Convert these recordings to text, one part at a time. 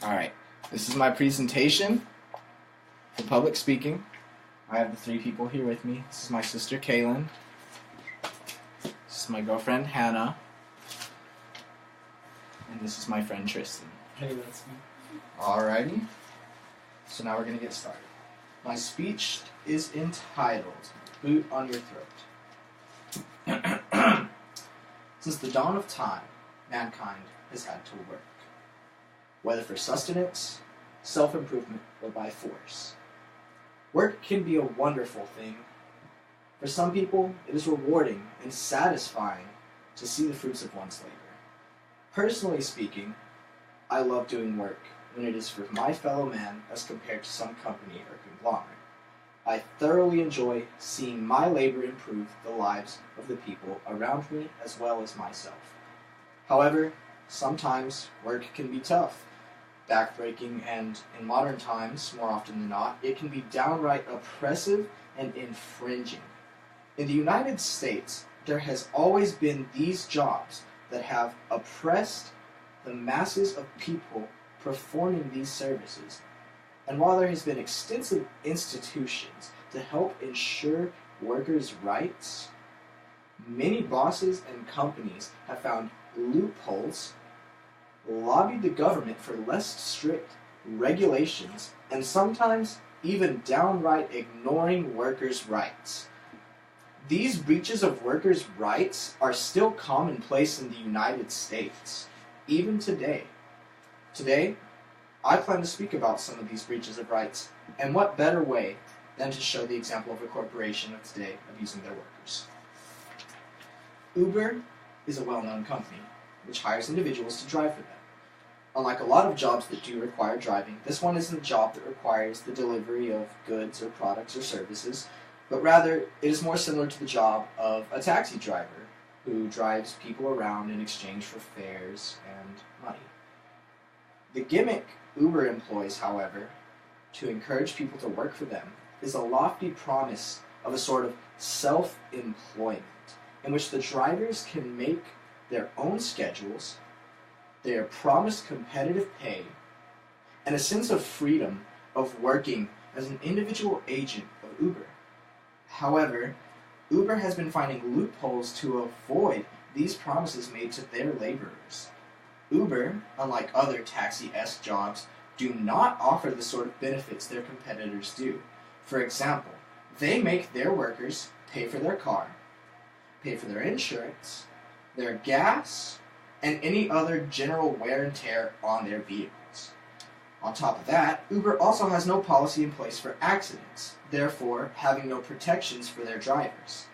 Alright, this is my presentation for public speaking. I have the three people here with me. This is my sister Kaylin. This is my girlfriend Hannah. And this is my friend Tristan. Hey, that's me. Alrighty, so now we're going to get started. My speech is entitled, Boot on Your Throat. Since the dawn of time, mankind has had to work. Whether for sustenance, self-improvement, or by force. Work can be a wonderful thing. For some people, it is rewarding and satisfying to see the fruits of one's labor. Personally speaking, I love doing work when it is for my fellow man as compared to some company or conglomerate. I thoroughly enjoy seeing my labor improve the lives of the people around me as well as myself. However, sometimes work can be tough, backbreaking, and in modern times, more often than not, it can be downright oppressive and infringing. In the United States, there has always been these jobs that have oppressed the masses of people performing these services. And while there has been extensive institutions to help ensure workers' rights, many bosses and companies have found loopholes, lobbied the government for less strict regulations, and sometimes even downright ignoring workers' rights. These breaches of workers' rights are still commonplace in the United States, even today. Today, I plan to speak about some of these breaches of rights, and what better way than to show the example of a corporation of today abusing their workers. Uber is a well-known company, which hires individuals to drive for them. Unlike a lot of jobs that do require driving, this one isn't a job that requires the delivery of goods or products or services, but rather it is more similar to the job of a taxi driver who drives people around in exchange for fares and money. The gimmick Uber employs, however, to encourage people to work for them is a lofty promise of a sort of self-employment in which the drivers can make their own schedules, they are promised competitive pay, and a sense of freedom of working as an individual agent of Uber. However, Uber has been finding loopholes to avoid these promises made to their laborers. Uber, unlike other taxi-esque jobs, do not offer the sort of benefits their competitors do. For example, they make their workers pay for their car, pay for their insurance, their gas, and any other general wear and tear on their vehicles. On top of that, Uber also has no policy in place for accidents, therefore having no protections for their drivers.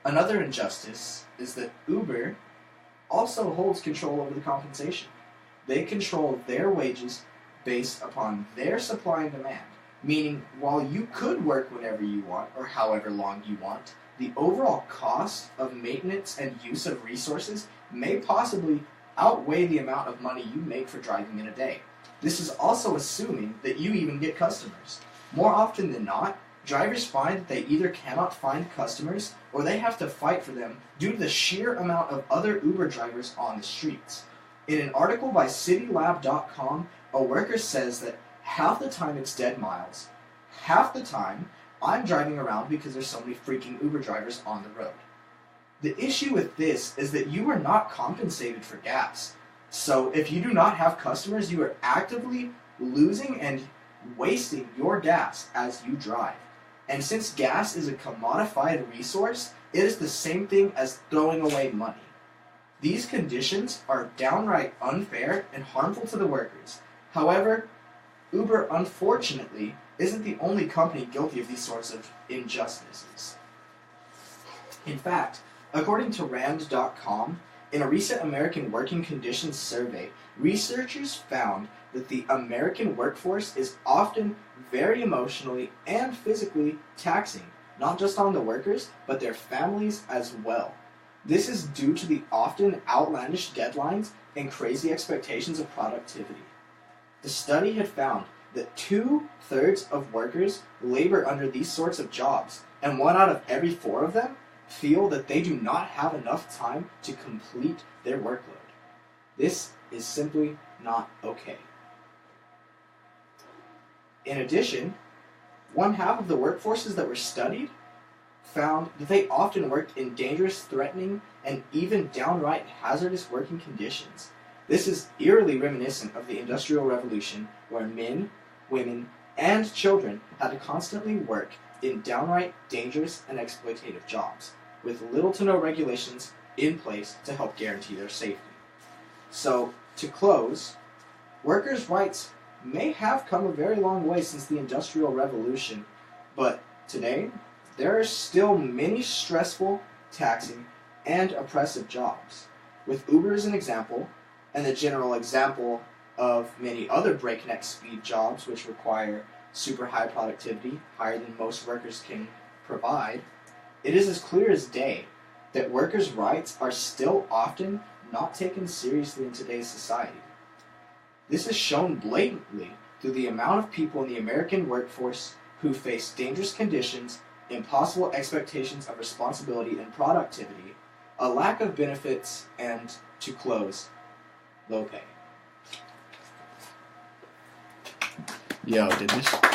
Another injustice is that Uber also holds control over the compensation. They control their wages based upon their supply and demand, meaning while you could work whenever you want or however long you want, the overall cost of maintenance and use of resources may possibly outweigh the amount of money you make for driving in a day. This is also assuming that you even get customers. More often than not, drivers find that they either cannot find customers or they have to fight for them due to the sheer amount of other Uber drivers on the streets. In an article by CityLab.com, a worker says that half the time it's dead miles, half the time I'm driving around because there's so many freaking Uber drivers on the road. The issue with this is that you are not compensated for gas. So if you do not have customers, you are actively losing and wasting your gas as you drive. And since gas is a commodified resource, it is the same thing as throwing away money. These conditions are downright unfair and harmful to the workers. However, Uber, unfortunately, isn't the only company guilty of these sorts of injustices. In fact, according to Rand.com, in a recent American Working Conditions survey, researchers found that the American workforce is often very emotionally and physically taxing, not just on the workers, but their families as well. This is due to the often outlandish deadlines and crazy expectations of productivity. The study had found that 2/3 of workers labor under these sorts of jobs, and 1 out of every 4 of them feel that they do not have enough time to complete their workload. This is simply not okay. In addition, one half of the workforces that were studied found that they often worked in dangerous, threatening, and even downright hazardous working conditions. This is eerily reminiscent of the Industrial Revolution, where men, women, and children had to constantly work in downright dangerous and exploitative jobs, with little to no regulations in place to help guarantee their safety. So, to close, workers' rights may have come a very long way since the Industrial Revolution, but today, there are still many stressful, taxing, and oppressive jobs. With Uber as an example, and the general example of many other breakneck speed jobs which require super high productivity, higher than most workers can provide, it is as clear as day that workers' rights are still often not taken seriously in today's society. This is shown blatantly through the amount of people in the American workforce who face dangerous conditions, impossible expectations of responsibility and productivity, a lack of benefits, and, to close, low pay. Yo, did this